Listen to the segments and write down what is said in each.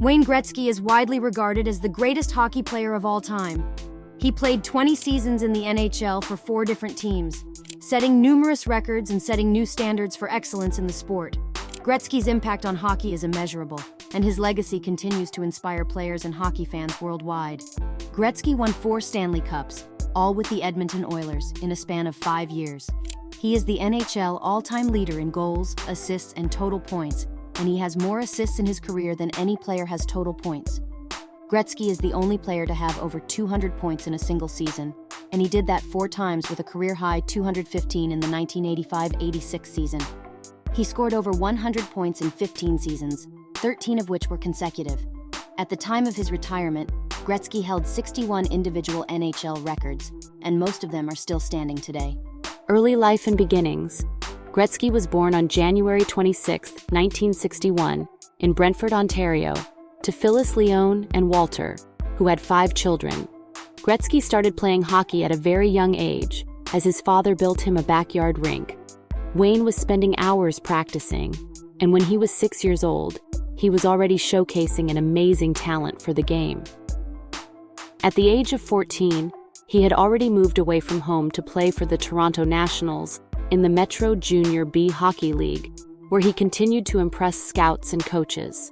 Wayne Gretzky is widely regarded as the greatest hockey player of all time. He played 20 seasons in the NHL for 4 different teams, setting numerous records and setting new standards for excellence in the sport. Gretzky's impact on hockey is immeasurable, and his legacy continues to inspire players and hockey fans worldwide. Gretzky won 4 Stanley Cups, all with the Edmonton Oilers, in a span of 5 years. He is the NHL all-time leader in goals, assists, and total points, and he has more assists in his career than any player has total points. Gretzky is the only player to have over 200 points in a single season, and he did that 4 times with a career-high 215 in the 1985-86 season. He scored over 100 points in 15 seasons, 13 of which were consecutive. At the time of his retirement, Gretzky held 61 individual NHL records, and most of them are still standing today. Early life and beginnings. Gretzky was born on January 26, 1961, in Brantford, Ontario, to Phyllis Leone and Walter, who had 5 children. Gretzky started playing hockey at a very young age, as his father built him a backyard rink. Wayne was spending hours practicing, and when he was 6 years old, he was already showcasing an amazing talent for the game. At the age of 14, he had already moved away from home to play for the Toronto Nationals in the Metro Junior B Hockey League, where he continued to impress scouts and coaches.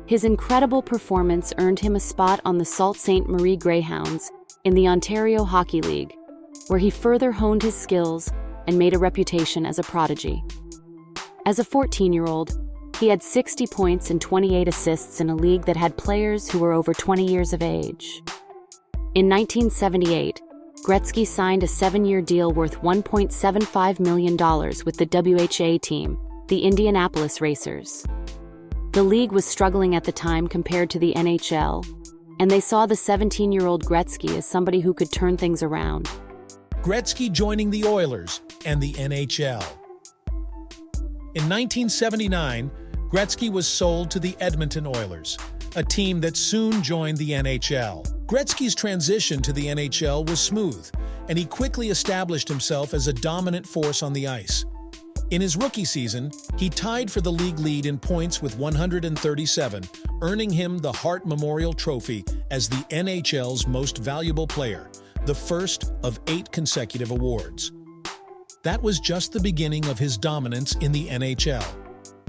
His incredible performance earned him a spot on the Sault Ste. Marie Greyhounds in the Ontario Hockey League, where he further honed his skills and made a reputation as a prodigy. As a 14-year-old, he had 60 points and 28 assists in a league that had players who were over 20 years of age. In 1978, Gretzky signed a 7-year deal worth $1.75 million with the WHA team, the Indianapolis Racers. The league was struggling at the time compared to the NHL, and they saw the 17-year-old Gretzky as somebody who could turn things around. Gretzky joining the Oilers and the NHL. In 1979, Gretzky was sold to the Edmonton Oilers, a team that soon joined the NHL. Gretzky's transition to the NHL was smooth, and he quickly established himself as a dominant force on the ice. In his rookie season, he tied for the league lead in points with 137, earning him the Hart Memorial Trophy as the NHL's most valuable player, the first of 8 consecutive awards. That was just the beginning of his dominance in the NHL.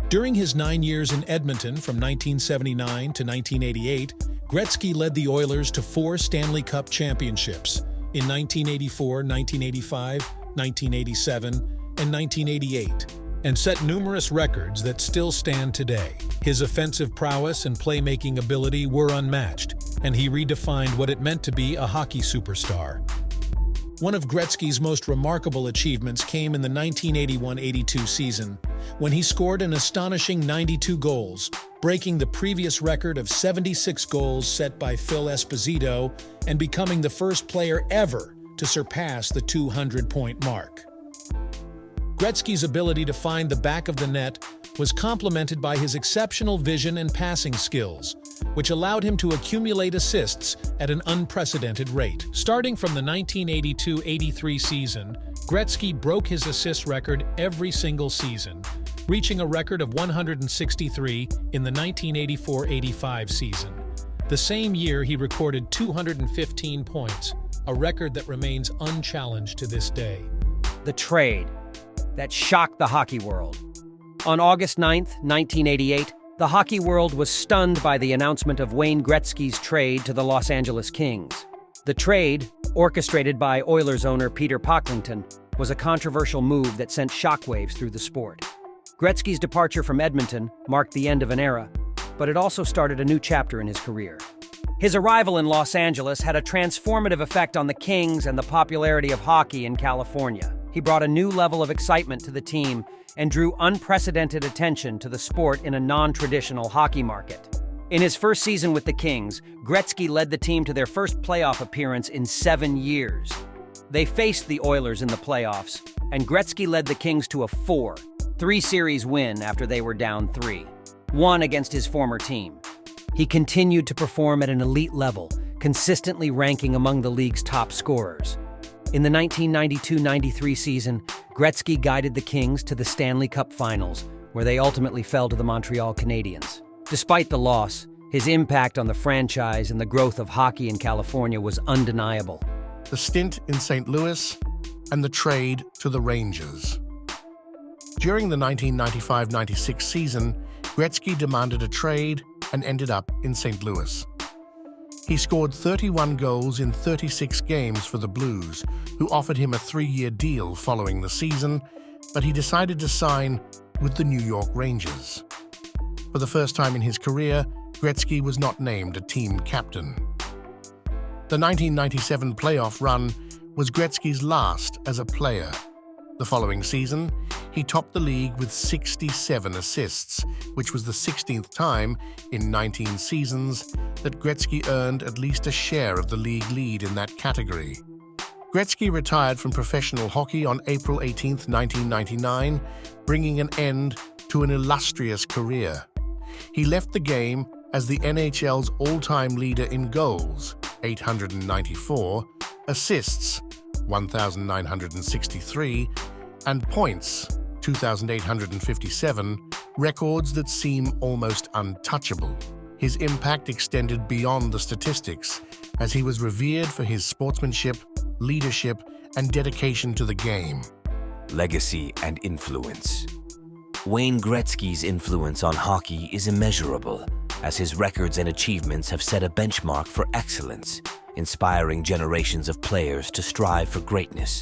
During his 9 years in Edmonton from 1979 to 1988, Gretzky led the Oilers to 4 Stanley Cup championships in 1984, 1985, 1987, and 1988, and set numerous records that still stand today. His offensive prowess and playmaking ability were unmatched, and he redefined what it meant to be a hockey superstar. One of Gretzky's most remarkable achievements came in the 1981-82 season, when he scored an astonishing 92 goals, breaking the previous record of 76 goals set by Phil Esposito and becoming the first player ever to surpass the 200-point mark. Gretzky's ability to find the back of the net was complemented by his exceptional vision and passing skills, which allowed him to accumulate assists at an unprecedented rate. Starting from the 1982-83 season, Gretzky broke his assist record every single season, reaching a record of 163 in the 1984-85 season. The same year, he recorded 215 points, a record that remains unchallenged to this day. The trade that shocked the hockey world. On August 9, 1988, the hockey world was stunned by the announcement of Wayne Gretzky's trade to the Los Angeles Kings. The trade, orchestrated by Oilers owner Peter Pocklington, was a controversial move that sent shockwaves through the sport. Gretzky's departure from Edmonton marked the end of an era, but it also started a new chapter in his career. His arrival in Los Angeles had a transformative effect on the Kings and the popularity of hockey in California. He brought a new level of excitement to the team and drew unprecedented attention to the sport in a non-traditional hockey market. In his first season with the Kings, Gretzky led the team to their first playoff appearance in 7 years. They faced the Oilers in the playoffs, and Gretzky led the Kings to a 4-3 win after they were down 3-1 against his former team. He continued to perform at an elite level, consistently ranking among the league's top scorers. In the 1992-93 season, Gretzky guided the Kings to the Stanley Cup Finals, where they ultimately fell to the Montreal Canadiens. Despite the loss, His impact on the franchise and the growth of hockey in California was undeniable. The stint in St. Louis, and the trade to the Rangers. During the 1995-96 season, Gretzky demanded a trade and ended up in St. Louis. He scored 31 goals in 36 games for the Blues, who offered him a 3-year deal following the season, but he decided to sign with the New York Rangers. For the first time in his career, Gretzky was not named a team captain. The 1997 playoff run was Gretzky's last as a player. The following season, he topped the league with 67 assists, which was the 16th time in 19 seasons that Gretzky earned at least a share of the league lead in that category. Gretzky retired from professional hockey on April 18, 1999, bringing an end to an illustrious career. He left the game as the NHL's all-time leader in goals, 894, assists, 1,963, and points, 2,857, records that seem almost untouchable. His impact extended beyond the statistics, as he was revered for his sportsmanship, leadership, and dedication to the game. Legacy and influence. Wayne Gretzky's influence on hockey is immeasurable, as his records and achievements have set a benchmark for excellence, inspiring generations of players to strive for greatness.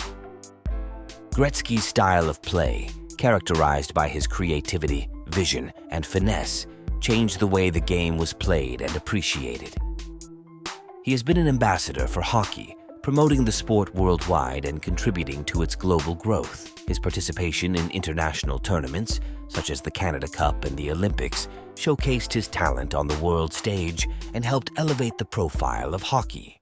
Gretzky's style of play, characterized by his creativity, vision, and finesse, changed the way the game was played and appreciated. He has been an ambassador for hockey, promoting the sport worldwide and contributing to its global growth. His participation in international tournaments, such as the Canada Cup and the Olympics, showcased his talent on the world stage and helped elevate the profile of hockey.